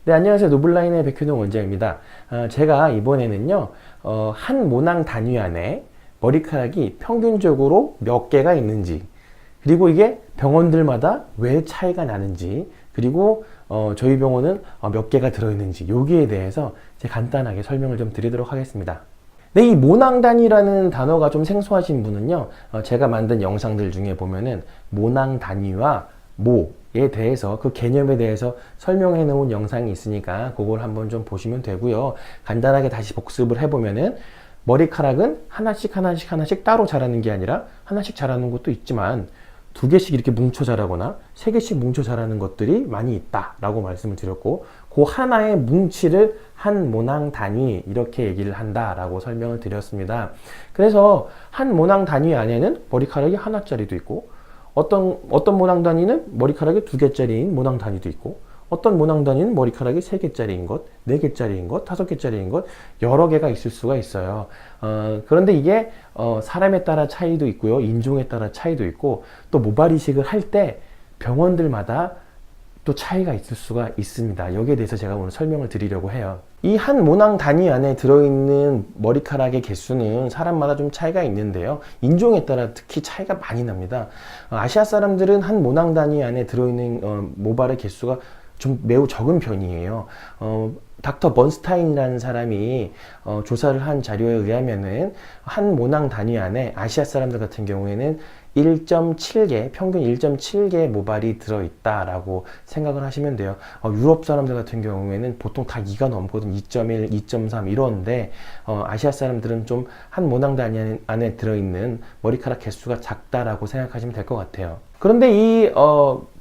네, 안녕하세요. 노블라인의 백효동 원장입니다. 제가 이번에는요, 한 모낭 단위 안에 머리카락이 평균적으로 몇 개가 있는지, 그리고 이게 병원들마다 왜 차이가 나는지, 그리고 저희 병원은 몇 개가 들어있는지, 여기에 대해서 제가 간단하게 설명을 좀 드리도록 하겠습니다. 네, 이 모낭 단위라는 단어가 좀 생소하신 분은요, 제가 만든 영상들 중에 보면은 모낭 단위와 모에 대해서 그 개념에 대해서 설명해 놓은 영상이 있으니까 그걸 한번 좀 보시면 되고요. 간단하게 다시 복습을 해보면은 머리카락은 하나씩 따로 자라는 게 아니라 하나씩 자라는 것도 있지만 두 개씩 이렇게 뭉쳐 자라거나 세 개씩 뭉쳐 자라는 것들이 많이 있다라고 말씀을 드렸고, 그 하나의 뭉치를 한 모낭 단위 이렇게 얘기를 한다라고 설명을 드렸습니다. 그래서 한 모낭 단위 안에는 머리카락이 하나짜리도 있고, 어떤 모낭 단위는 머리카락이 두 개짜리인 모낭 단위도 있고, 어떤 모낭 단위는 머리카락이 세 개짜리인 것, 네 개짜리인 것, 다섯 개짜리인 것, 여러 개가 있을 수가 있어요. 그런데 이게 사람에 따라 차이도 있고요, 인종에 따라 차이도 있고, 또 모발 이식을 할 때 병원들마다 또 차이가 있을 수가 있습니다. 여기에 대해서 제가 오늘 설명을 드리려고 해요. 이 한 모낭 단위 안에 들어있는 머리카락의 개수는 사람마다 좀 차이가 있는데요, 인종에 따라 특히 차이가 많이 납니다. 아시아 사람들은 한 모낭 단위 안에 들어있는 모발의 개수가 좀 매우 적은 편이에요. 닥터 번스타인이라는 사람이 조사를 한 자료에 의하면은 한 모낭 단위 안에 아시아 사람들 같은 경우에는 1.7개, 평균 1.7개 모발이 들어있다라고 생각을 하시면 돼요. 유럽 사람들 같은 경우에는 보통 다 2가 넘거든. 2.1, 2.3 이러는데, 아시아 사람들은 좀 한 모낭 단위 안에 들어있는 머리카락 개수가 작다라고 생각하시면 될 것 같아요. 그런데 이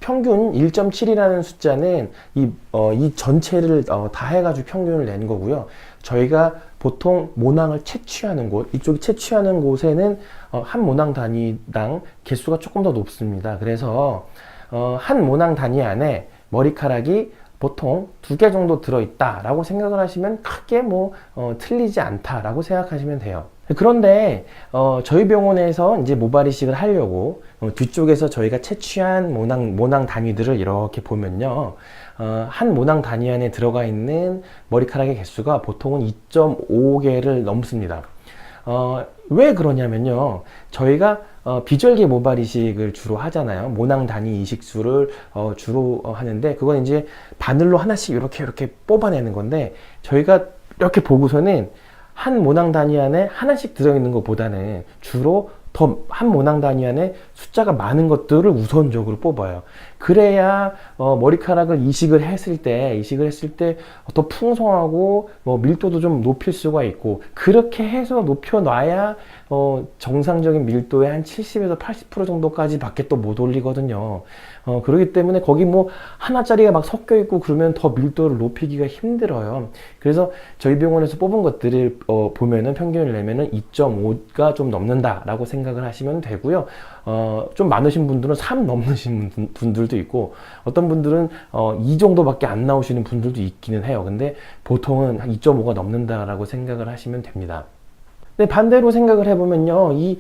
평균 1.7이라는 숫자는 이 전체를 다 해가지고 평균을 낸 거고요. 저희가 보통 모낭을 채취하는 곳, 이쪽이 채취하는 곳에는 한 모낭 단위당 개수가 조금 더 높습니다. 그래서 한 모낭 단위 안에 머리카락이 보통 두 개 정도 들어있다라고 생각을 하시면 크게 틀리지 않다라고 생각하시면 돼요. 그런데 저희 병원에서 이제 모발 이식을 하려고 뒤쪽에서 저희가 채취한 모낭 단위들을 이렇게 보면요, 한 모낭 단위 안에 들어가 있는 머리카락의 개수가 보통은 2.5개를 넘습니다. 왜 그러냐면요, 저희가 비절개 모발 이식을 주로 하잖아요. 모낭 단위 이식술을 주로 하는데, 그건 이제 바늘로 하나씩 이렇게 뽑아내는 건데, 저희가 이렇게 보고서는 한 모낭 단위 안에 하나씩 들어있는 것보다는 주로 한 모낭 단위 안에 숫자가 많은 것들을 우선적으로 뽑아요. 그래야 머리카락을 이식을 했을 때 더 풍성하고 밀도도 좀 높일 수가 있고, 그렇게 해서 높여놔야 정상적인 밀도의 한 70에서 80% 정도까지 밖에 또 못 올리거든요. 그렇기 때문에 거기 하나짜리가 막 섞여 있고 그러면 더 밀도를 높이기가 힘들어요. 그래서 저희 병원에서 뽑은 것들을 보면은 평균을 내면은 2.5가 좀 넘는다라고 생각을 하시면 되고요. 좀 많으신 분들은 3 넘으신 분들도 있고, 어떤 분들은 2 정도밖에 안 나오시는 분들도 있기는 해요. 근데 보통은 한 2.5가 넘는다라고 생각을 하시면 됩니다. 근데 반대로 생각을 해보면요, 이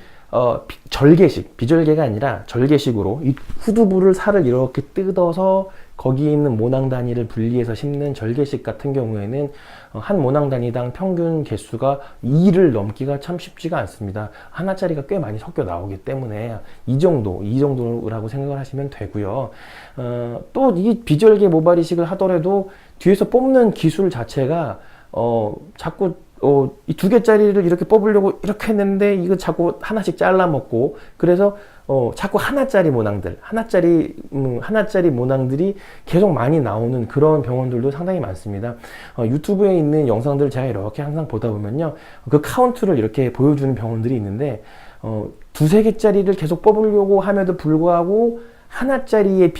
절개식, 비절개가 아니라 절개식으로 이 후두부를 살을 이렇게 뜯어서 거기에 있는 모낭 단위를 분리해서 심는 절개식 같은 경우에는 한 모낭 단위당 평균 개수가 2를 넘기가 참 쉽지가 않습니다. 하나짜리가 꽤 많이 섞여 나오기 때문에 이 정도라고 생각을 하시면 되고요. 또 이 비절개 모발 이식을 하더라도 뒤에서 뽑는 기술 자체가 자꾸 이 두 개짜리를 이렇게 뽑으려고 이렇게 했는데 이거 자꾸 하나씩 잘라 먹고, 그래서 자꾸 하나짜리 모낭들이 계속 많이 나오는 그런 병원들도 상당히 많습니다. 유튜브에 있는 영상들을 제가 이렇게 항상 보다 보면요, 그 카운트를 이렇게 보여주는 병원들이 있는데, 두세 개짜리를 계속 뽑으려고 함에도 불구하고 하나짜리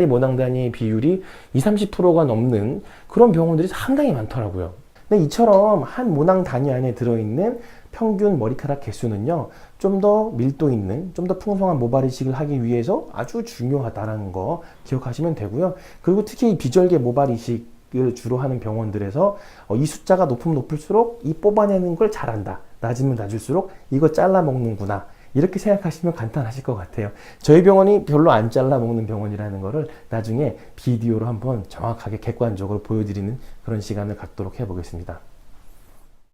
모낭 단위의 비율이 20-30%가 넘는 그런 병원들이 상당히 많더라고요. 근데 이처럼 한 모낭 단위 안에 들어있는 평균 머리카락 개수는요, 좀 더 밀도 있는, 좀 더 풍성한 모발 이식을 하기 위해서 아주 중요하다는 거 기억하시면 되고요. 그리고 특히 이 비절개 모발 이식을 주로 하는 병원들에서 이 숫자가 높을수록 이 뽑아내는 걸 잘한다, 낮으면 낮을수록 이거 잘라 먹는구나, 이렇게 생각하시면 간단하실 것 같아요. 저희 병원이 별로 안 잘라 먹는 병원이라는 거를 나중에 비디오로 한번 정확하게 객관적으로 보여드리는 그런 시간을 갖도록 해보겠습니다.